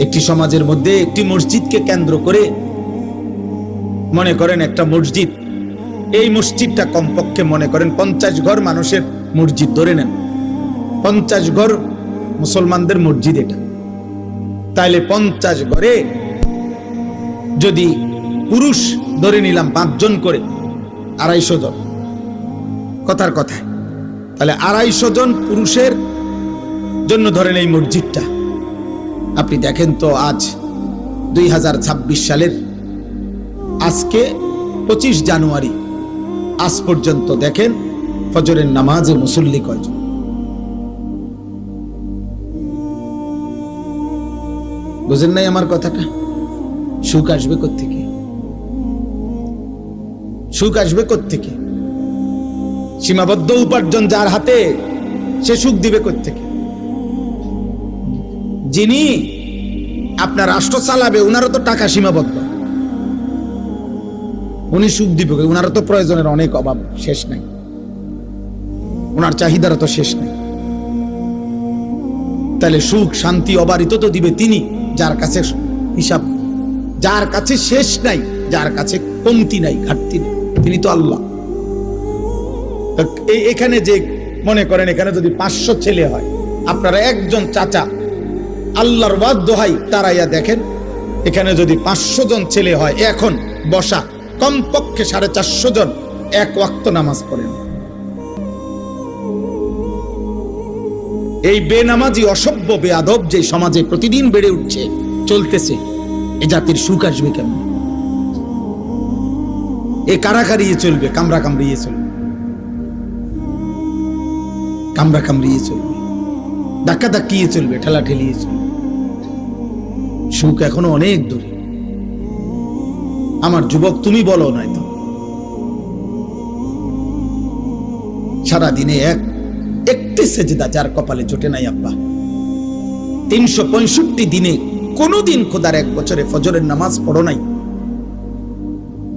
একটি সমাজের মধ্যে একটি মসজিদকে কেন্দ্র করে মনে করেন একটা মসজিদ, এই মসজিদটা কমপক্ষে মনে করেন 50 ঘর মানুষের মসজিদ ধরে নেন, 50 ঘর মুসলমানদের মসজিদ এটা। তাইলে 50 ঘরে যদি পুরুষ ধরে নিলাম 5 জন করে, 250 জন, কথার কথায় তাহলে 250 জন পুরুষের জন্য ধরেন এই মসজিদটা। আপনি দেখেন তো আজ 2026 সালের আজকে 25 জানুয়ারি, আজ পর্যন্ত দেখেন ফজরের নামাজে মুসল্লি কয়জন? বুঝেন নাই আমার কথাটা? সুখ আসবে কোত্থেকে? সুখ আসবে কোত্থেকে? সীমাবদ্ধ উপার্জন যার হাতে, সে সুখ দিবে কোত্থেকে? যিনি আপনার রাষ্ট্র চালাবে উনারও তো টাকা সীমাবদ্ধ, উনি সুখ দিবে, উনারও তো প্রয়োজনের অনেক অভাব, শেষ নাই, ওনার চাহিদারও তো শেষ নাই। তাহলে সুখ শান্তি অবারিত তো দিবে তিনি, যার কাছে হিসাব, যার কাছে শেষ নাই, যার কাছে কমতি নাই, ঘাটতি নাই, তিনি তো আল্লাহ। এখানে যে মনে করেন এখানে যদি 500 ছেলে হয়, আপনারা একজন চাচা আল্লাহর ওয়াদ দোহাই তারাইয়া দেখেন, এখানে যদি 500 জন ছেলে হয়, এখন বসা কমপক্ষে 450 জন এক ওয়াক্ত নামাজ পড়েন। এই বেনামাজি অসভ্য বেয়াদব যে সমাজে প্রতিদিন বেড়ে উঠছে, চলতেছে, এ জাতির সুখ আসবে কেমন? এ কারাকারিয়ে চলবে, কামরা কামড়িয়ে চলবে, কামরা কামড়িয়ে চলবে, ধাক্কা ধাক্কিয়ে চলবে, ঠেলা ঠেলিয়ে চলবে। সুখ এখনো অনেক দূরে। আমার যুবক তুমি বলো নাই তো, সারাদিনে একটি সেজদা যার কপালে জোটে নাই আব্বা, 365 দিনে কোনদিন খোদার 1 বছরে ফজরের নামাজ পড়ো নাই,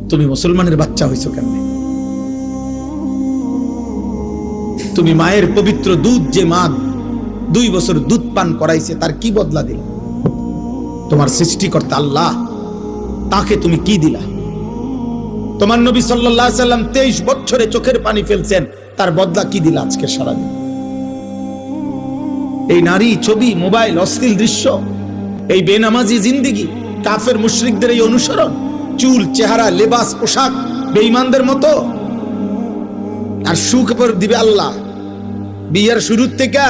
তুমি মুসলমানের বাচ্চা হইছো কেমনে? তুমি মায়ের পবিত্র দুধ, যে মা 2 বছর দুধ পান করাইছে, তার কি বদলা দিল? তোমার সৃষ্টিকর্তা আল্লাহ, তাকে তুমি কি দিলা? তোমার নবী সাল্লাল্লাহু আলাইহি সাল্লাম 23 বছরে চোখের পানি ফেলছেন, তার বদলা কি দিলা আজকে সারাদিন? এই নারী, ছবি, মোবাইল, অশ্লীল দৃশ্য, এই বেনামাজি জিন্দেগি, কাফের মুশরিকদের এই অনুসরণ, চুল, চেহারা, লেবাস, পোশাক বেঈমানদের মতো, আর সুখ পর দিবে আল্লাহ। বিয়ের শুরুর থেকে